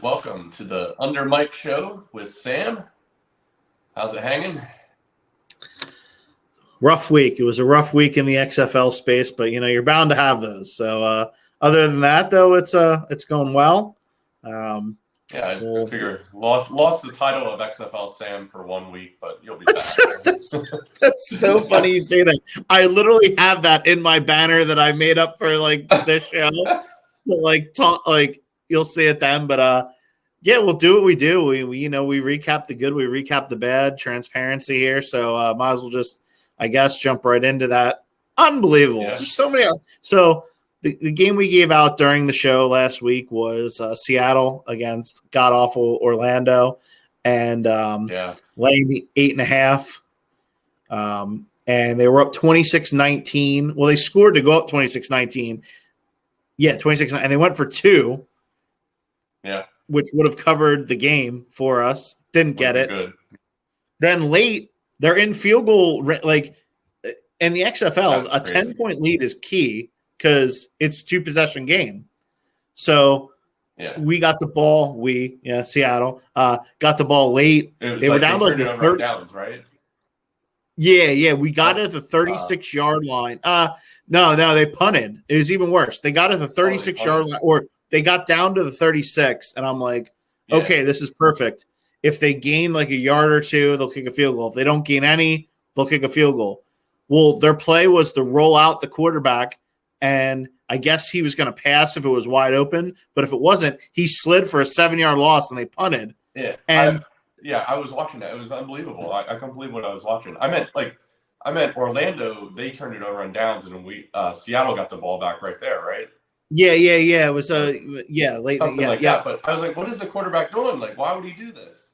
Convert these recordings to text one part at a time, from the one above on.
Welcome to the UnderMike show with Sam. How's it hanging? Rough week. It was a rough week in the XFL space, but you're bound to have those. So other than that, though, it's going well. I figure lost the title of XFL Sam for 1 week, but you'll be back. That's so funny you say that. I literally have that in my banner that I made up for this show. So talk you'll see it then, but we'll do what we do. We recap the good, we recap the bad, transparency here. So might as well just, I guess, jump right into that. Unbelievable. Yeah. There's so many. So the game we gave out during the show last week was Seattle against god-awful Orlando, and laying the 8.5. And they were up 26-19. Well, they scored to go up 26-19. Yeah, 26, and they went for 2. Yeah. Which would have covered the game for us. Didn't get it. Good. Then late, they're in field goal. In the XFL, a 10-point lead is key because it's 2-possession game. So we got the ball. Seattle got the ball late. They were down to the third downs, right? Yeah. We got it at the 36-yard line. No, they punted. It was even worse. They got it at the 36-yard line, or they got down to the 36, and I'm like, okay, this is perfect. If they gain a yard or two, they'll kick a field goal. If they don't gain any, they'll kick a field goal. Well, their play was to roll out the quarterback, and I guess he was going to pass if it was wide open, but if it wasn't, he slid for a 7-yard loss, and they punted. Yeah, and I was watching that. It was unbelievable. I couldn't believe what I was watching. I meant Orlando. They turned it over on downs, and Seattle got the ball back right there, right? Yeah. It was late. That. But I was like, what is the quarterback doing? Why would he do this?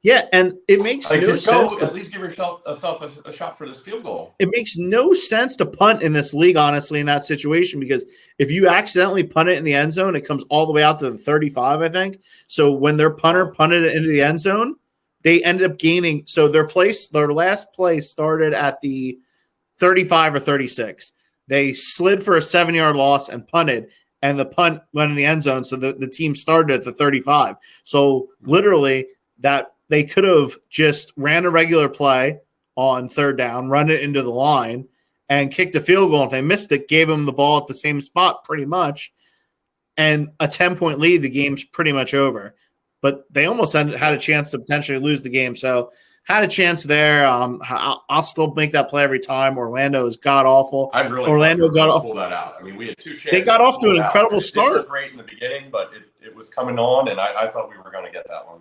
Yeah, and it makes no sense. At least give yourself a shot for this field goal. It makes no sense to punt in this league, honestly, in that situation, because if you accidentally punt it in the end zone, it comes all the way out to the 35, I think. So when their punter punted it into the end zone, they ended up gaining. So their last play started at the 35 or 36. They slid for a 7-yard loss and punted, and the punt went in the end zone. So the team started at the 35. So literally that they could have just ran a regular play on third down, run it into the line, and kicked a field goal. If they missed it, gave them the ball at the same spot pretty much, and a 10-point lead, the game's pretty much over. But they almost had a chance to potentially lose the game. So had a chance there. I'll still make that play every time. Orlando is god-awful. Orlando got off. Pull that out. I mean, we had 2 chances. They got off to an incredible start. It looked great in the beginning, but it was coming on, and I thought we were going to get that one.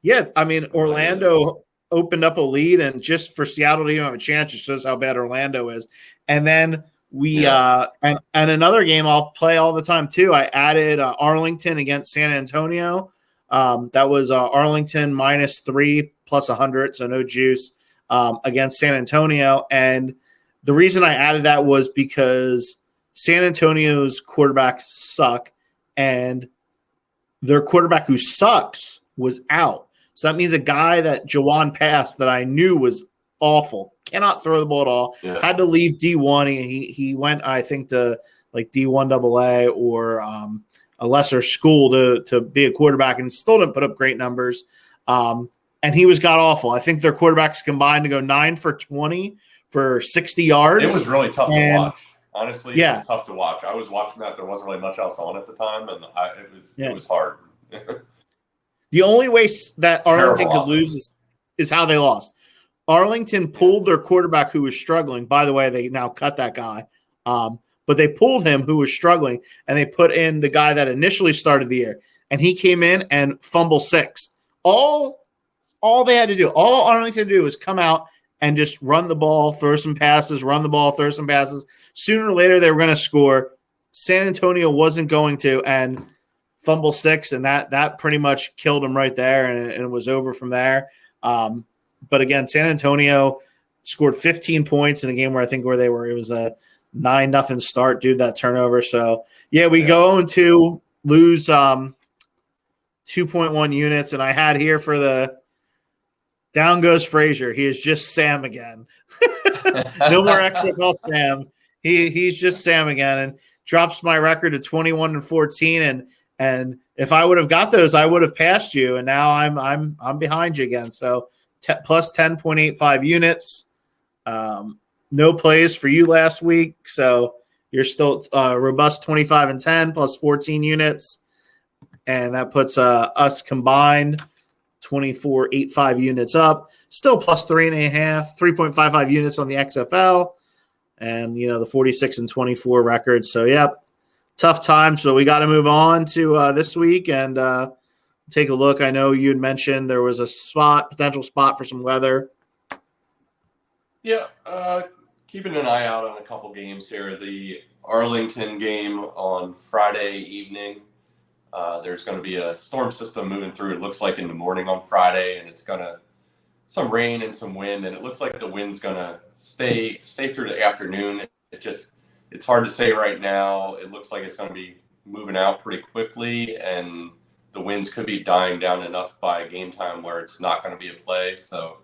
Yeah, I mean, Orlando opened up a lead, and just for Seattle to even have a chance, it shows how bad Orlando is. And then and another game I'll play all the time too. I added Arlington against San Antonio. That was Arlington -3 plus 100, so no juice against San Antonio. And the reason I added that was because San Antonio's quarterbacks suck, and their quarterback who sucks was out. So that means a guy that Jawan passed that I knew was awful, cannot throw the ball at all, had to leave D1. He went, I think, to D1 AA or a lesser school to be a quarterback, and still didn't put up great numbers. And he was god-awful. I think their quarterbacks combined to go 9 for 20 for 60 yards. It was really tough to watch. Honestly, it was tough to watch. I was watching that. There wasn't really much else on at the time, and it was hard. The only way that Arlington could lose is how they lost. Arlington pulled their quarterback who was struggling. By the way, they now cut that guy. But they pulled him who was struggling, and they put in the guy that initially started the year. And he came in and fumbled 6. All they had to do, all Arlington had to do was come out and just run the ball, throw some passes, run the ball, throw some passes. Sooner or later, they were going to score. San Antonio wasn't going to, and fumble 6, and that pretty much killed him right there, and it was over from there. But again, San Antonio scored 15 points in a game where it was a 9-0 start, dude, that turnover. So we go into lose 2.1 units, and I had here for the down goes Frazier. He is just Sam again. No more XFL Sam. He's just Sam again, and drops my record to 21-14. And if I would have got those, I would have passed you. And now I'm behind you again. So plus 10.85 units. No plays for you last week. So you're still robust 25 and 10 plus 14 units. And that puts us combined 24.85 units up. Still plus 3.55 units on the XFL. And, the 46 and 24 records. So, yep, tough times. But we got to move on to this week and take a look. I know you had mentioned there was a potential spot for some weather. Yeah, keeping an eye out on a couple games here. The Arlington game on Friday evening. There's going to be a storm system moving through. It looks like in the morning on Friday, and it's going to some rain and some wind, and it looks like the wind's going to stay through the afternoon. It's hard to say right now. It looks like it's going to be moving out pretty quickly, and the winds could be dying down enough by game time where it's not going to be a play. So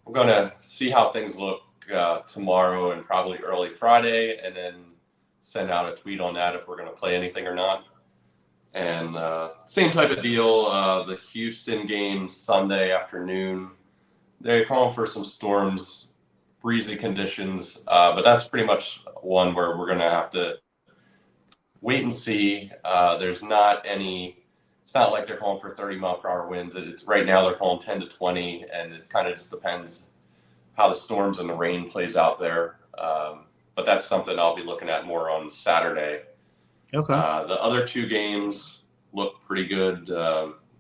we're going to see how things look tomorrow and probably early Friday, and then send out a tweet on that if we're going to play anything or not. And same type of deal, the Houston game Sunday afternoon. They're calling for some storms, breezy conditions, but that's pretty much one where we're going to have to wait and see. There's not any – it's not like they're calling for 30-mile-per-hour winds. It's right now they're calling 10 to 20, and it kind of just depends how the storms and the rain plays out there. But that's something I'll be looking at more on Saturday. Okay. The other two games look pretty good.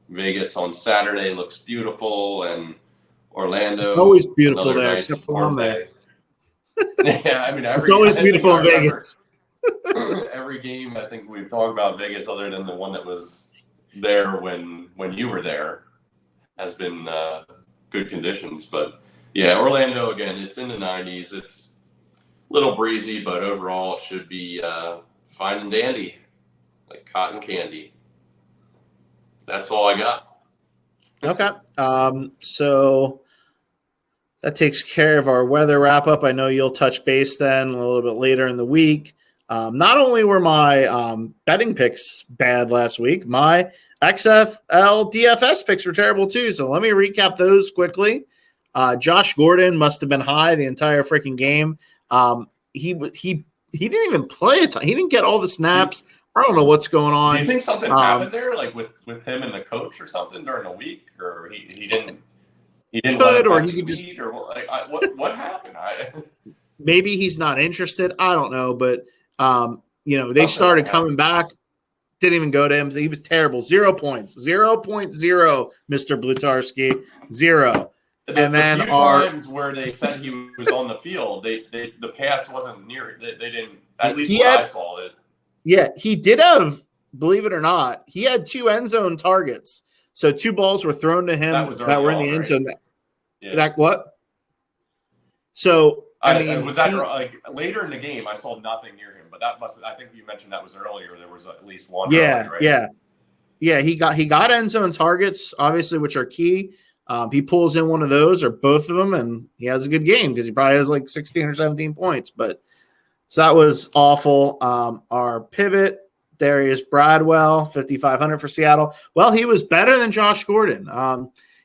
Vegas on Saturday looks beautiful, and Orlando. It's always beautiful there, nice except for one day. Yeah, I mean, it's always beautiful in Vegas. Every game, I think we've talked about Vegas, other than the one that was there when you were there, has been good conditions. But yeah, Orlando again, it's in the 90s. It's a little breezy, but overall it should be fine and dandy, like cotton candy. That's all I got. Okay. So that takes care of our weather wrap up. I know you'll touch base then a little bit later in the week. Not only were my betting picks bad last week, my XFL DFS picks were terrible too. So let me recap those quickly. Josh Gordon must have been high the entire freaking game. He didn't even play a ton. He didn't get all the snaps. I don't know what's going on. Do you think something happened there, like with him and the coach or something during the week, or he didn't? He didn't let him, or he could just, or what happened? Maybe he's not interested. I don't know, but they started coming back. Didn't even go to him. He was terrible. 0 points. 0.0, Mr. Blutarski. 0. And then the few times where they said he was on the field, the pass wasn't near. They didn't. At least I saw it. Yeah, he did have. Believe it or not, he had 2 end zone targets. So 2 balls were thrown to him that were in the end zone. That what? So I mean, was that like later in the game? I saw nothing near him, but that must. I think you mentioned that was earlier. There was at least one. Yeah, early, right? yeah. He got end zone targets, obviously, which are key. He pulls in one of those or both of them, and he has a good game because he probably has like 16 or 17 points. But so that was awful. Our pivot, Darius Bradwell, 5,500 for Seattle. Well, he was better than Josh Gordon.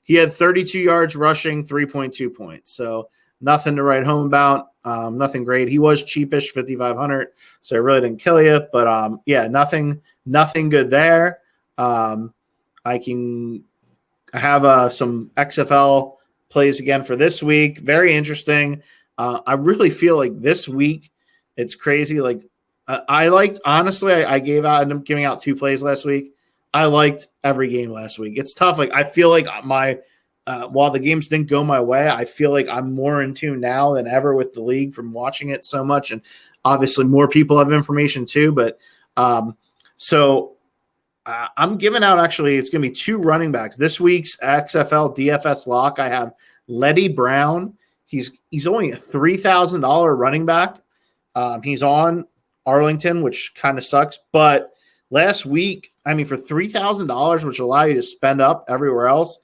He had 32 yards rushing, 3.2 points. So nothing to write home about. Nothing great. He was cheapish, 5,500. So it really didn't kill you. But yeah, nothing good there. I have some XFL plays again for this week. Very interesting. I really feel like this week it's crazy. Like I liked, honestly, I ended up giving out 2 plays last week. I liked every game last week. It's tough. Like I feel like while the games didn't go my way, I feel like I'm more in tune now than ever with the league from watching it so much. And obviously more people have information too. But I'm giving out, actually, it's going to be 2 running backs. This week's XFL DFS lock, I have Letty Brown. He's only a $3,000 running back. He's on Arlington, which kind of sucks. But last week, I mean, for $3,000, which allow you to spend up everywhere else,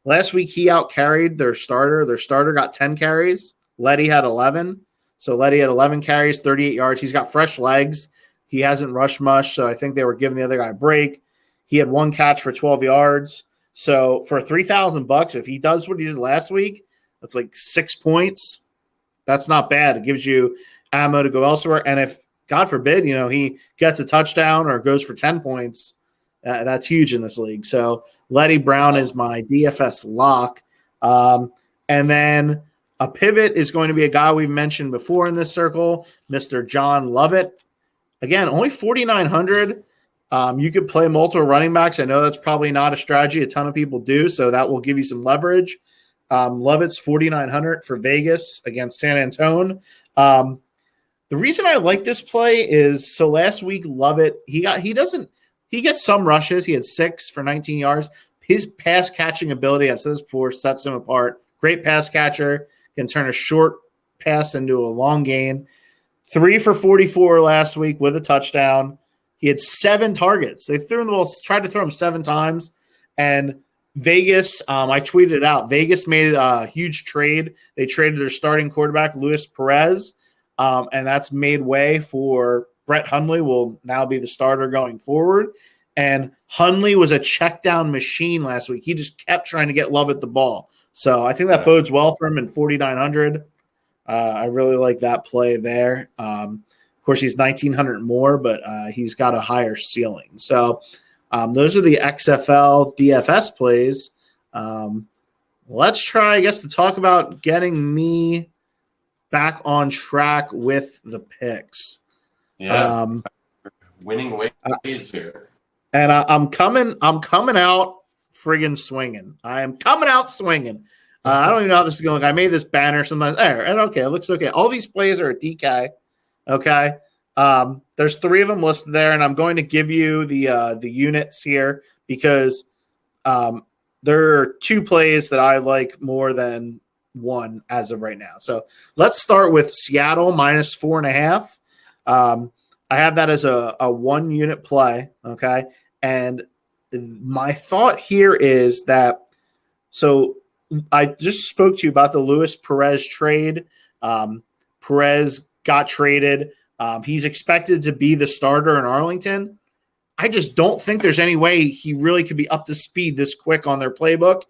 last week he out-carried their starter. Their starter got 10 carries. Letty had 11. So Letty had 11 carries, 38 yards. He's got fresh legs. He hasn't rushed much, so I think they were giving the other guy a break. He had 1 catch for 12 yards. So for $3,000, if he does what he did last week, that's like 6 points. That's not bad. It gives you ammo to go elsewhere. And if, God forbid, he gets a touchdown or goes for 10 points, that's huge in this league. So Letty Brown is my DFS lock. And then a pivot is going to be a guy we've mentioned before in this circle, Mr. John Lovett. Again, only 4,900. You could play multiple running backs. I know that's probably not a strategy a ton of people do, so that will give you some leverage. Lovett's 4,900 for Vegas against San Antonio. The reason I like this play is so last week Lovett he gets some rushes. He had 6 for 19 yards. His pass catching ability, I've said this before, sets him apart. Great pass catcher, can turn a short pass into a long gain. 3 for 44 last week with a touchdown. He had 7 targets. They threw him the ball, tried to throw him 7 times. And Vegas, I tweeted it out. Vegas made a huge trade. They traded their starting quarterback, Luis Perez, and that's made way for Brett Hundley will now be the starter going forward. And Hundley was a check down machine last week. He just kept trying to get Lovett the ball. So I think that bodes well for him in 4,900. I really like that play there. Of course, he's 1,900 more, but he's got a higher ceiling. So those are the XFL DFS plays. Let's try, I guess, to talk about getting me back on track with the picks. Yeah, winning ways here. And I'm coming out friggin' swinging. I am coming out swinging. I don't even know how this is going to look. I made this banner sometimes. There, and okay, it looks okay. All these plays are at DK. Okay. There's 3 of them listed there, and I'm going to give you the units here because there are 2 plays that I like more than 1 as of right now. So let's start with Seattle minus 4.5. I have that as a 1 unit play. Okay. And my thought here is that, so I just spoke to you about the Luis Perez trade. Perez got traded. He's expected to be the starter in Arlington. I just don't think there's any way he really could be up to speed this quick on their playbook.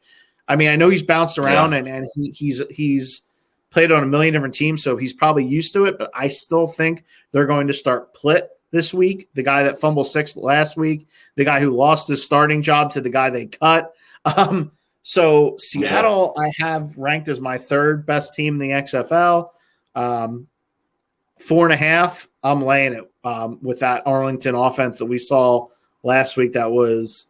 I mean, I know he's bounced around and he's played on a million different teams, so he's probably used to it, but I still think they're going to start Plitt this week, the guy that fumbled 6th last week, the guy who lost his starting job to the guy they cut. So Seattle, I have ranked as my 3rd best team in the XFL. 4.5, I'm laying it with that Arlington offense that we saw last week. It's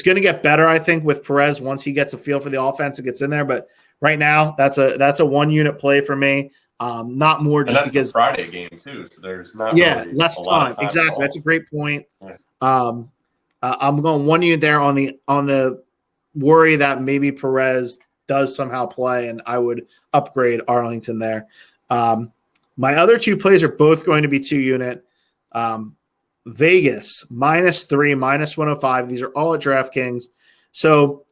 going to get better, I think, with Perez once he gets a feel for the offense and gets in there. But right now, that's a 1 unit play for me. Not more just because a Friday game too, so there's not really less time. Exactly, that's a great point. Yeah. I'm going 1 unit there on the worry that maybe Perez does somehow play, and I would upgrade Arlington there. My other 2 plays are both going to be 2 unit. Vegas -3, -105. These are all at DraftKings. So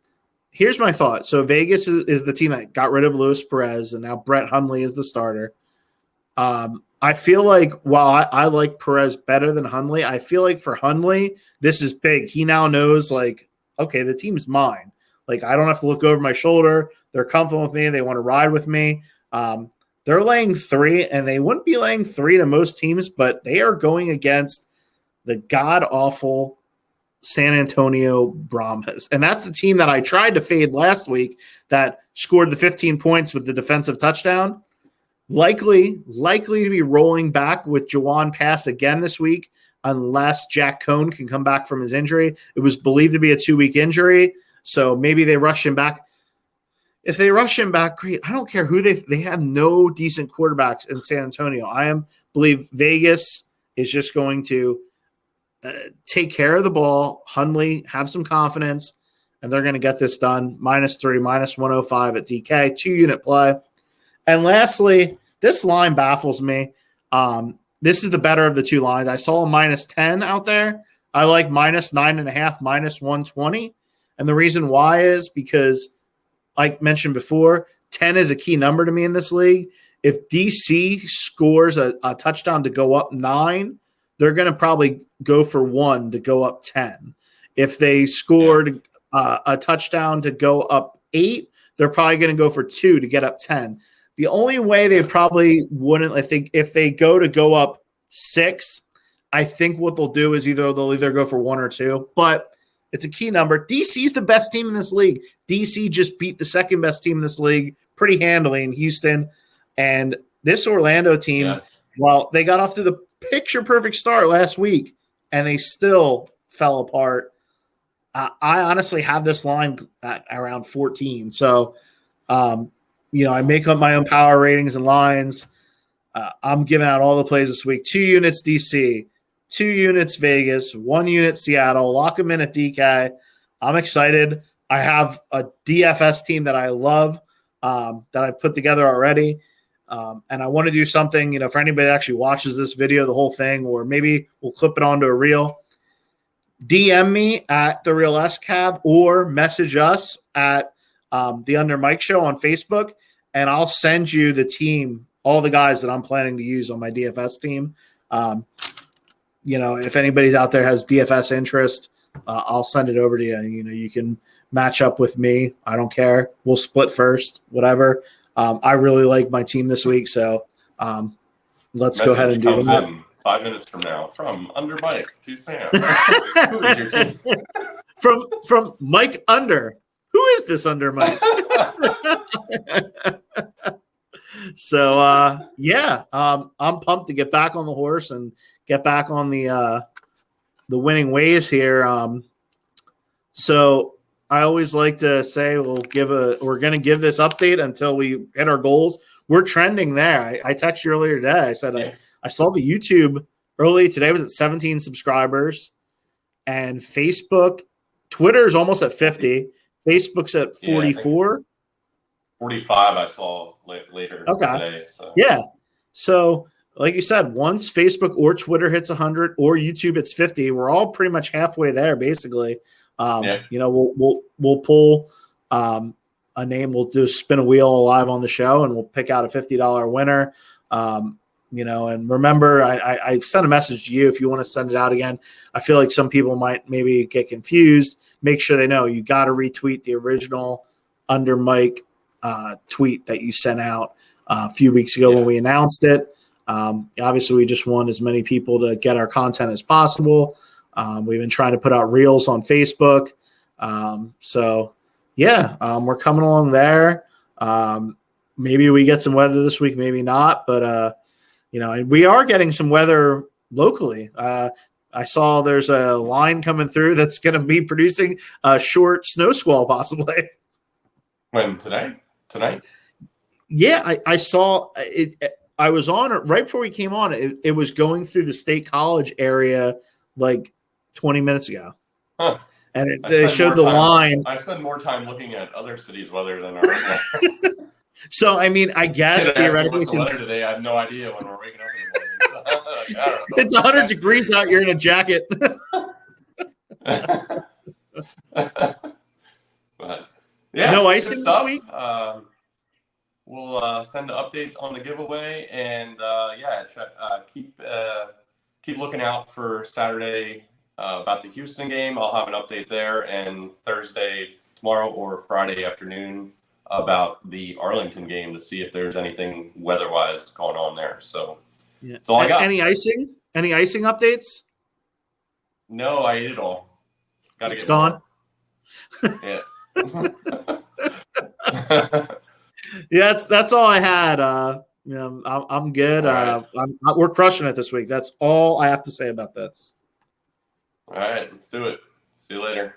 here's my thought. So Vegas is the team that got rid of Luis Perez, and now Brett Hundley is the starter. I feel like while I like Perez better than Hundley, I feel like for Hundley, this is big. He now knows, like, okay, the team's mine. Like, I don't have to look over my shoulder. They're comfortable with me. They want to ride with me. They're laying 3, and they wouldn't be laying 3 to most teams, but they are going against the god-awful San Antonio Brahmas. And that's the team that I tried to fade last week that scored the 15 points with the defensive touchdown. Likely to be rolling back with Jawan Pass again this week unless Jack Cohn can come back from his injury. It was believed to be a 2-week injury, so maybe they rush him back. If they rush him back, great. I don't care who they have no decent quarterbacks in San Antonio. Believe Vegas is just going to take care of the ball. Hundley, have some confidence, and they're going to get this done. -3, -105 at DK, 2 unit play. And lastly, this line baffles me. This is the better of the 2 lines. I saw a -10 out there. I like -9.5, -120. And the reason why is because, like mentioned before, 10 is a key number to me in this league. If DC scores a touchdown to go up 9, they're going to probably go for 1 to go up 10. If they scored a touchdown to go up 8, they're probably going to go for 2 to get up 10. The only way they probably wouldn't, I think, if they go up 6, I think what they'll do is they'll go for 1 or 2, but it's a key number. DC's the best team in this league. DC just beat the second best team in this league pretty handily in Houston, and this Orlando team, while they got off to the picture-perfect start last week, and they still fell apart. I honestly have this line at around 14. So, I make up my own power ratings and lines. I'm giving out all the plays this week. 2 units DC, 2 units Vegas, 1 unit Seattle. Lock them in at DK. I'm excited. I have a DFS team that I love that I've put together already. And I want to do something, for anybody that actually watches this video, the whole thing, or maybe we'll clip it onto a reel. DM me at the Real SCAV or message us at the UnderMike Show on Facebook, and I'll send you the team, all the guys that I'm planning to use on my DFS team. If anybody out there has DFS interest, I'll send it over to you. You can match up with me. I don't care. We'll split first, whatever. I really like my team this week, so let's go ahead and do that. 5 minutes from now, from UnderMike to Sam. Who is your team? From Mike Under. Who is this UnderMike? So I'm pumped to get back on the horse and get back on the winning ways here. So I always like to say we're going to give this update until we hit our goals. We're trending there. I texted you earlier today. I said I saw the YouTube early today was at 17 subscribers, and Facebook, Twitter's almost at 50. Facebook's at 44. 45 I saw later today. So. Yeah. So like you said, once Facebook or Twitter hits 100 or YouTube hits 50, we're all pretty much halfway there, basically. We'll pull a name. We'll do spin a wheel live on the show, and we'll pick out a $50 winner. And remember, I sent a message to you if you want to send it out again. I feel like some people might maybe get confused. Make sure they know you got to retweet the original UnderMike tweet that you sent out a few weeks ago when we announced it. Obviously, we just want as many people to get our content as possible. We've been trying to put out reels on Facebook. We're coming along there. Maybe we get some weather this week, maybe not, but we are getting some weather locally. I saw there's a line coming through that's going to be producing a short snow squall possibly. When tonight? Yeah, I saw it. I was on it right before we came on. It was going through the State College area like 20 minutes ago. Huh. And they showed the line. I spend more time looking at other cities' weather than our own. So, I guess theoretically, since weather today, I have no idea when we're waking up in the morning. I don't know. It's 100 degrees out. You're in a jacket. But yeah, no icing this week. We'll send an update on the giveaway, and keep looking out for Saturday about the Houston game. I'll have an update there, and Thursday, tomorrow or Friday afternoon, about the Arlington game to see if there's anything weather-wise going on there. So that's all I got. Any icing? Any icing updates? No, I ate it all. It's gone. Yeah. Yeah, that's all I had. I'm good. Right. We're crushing it this week. That's all I have to say about this. All right, let's do it. See you later.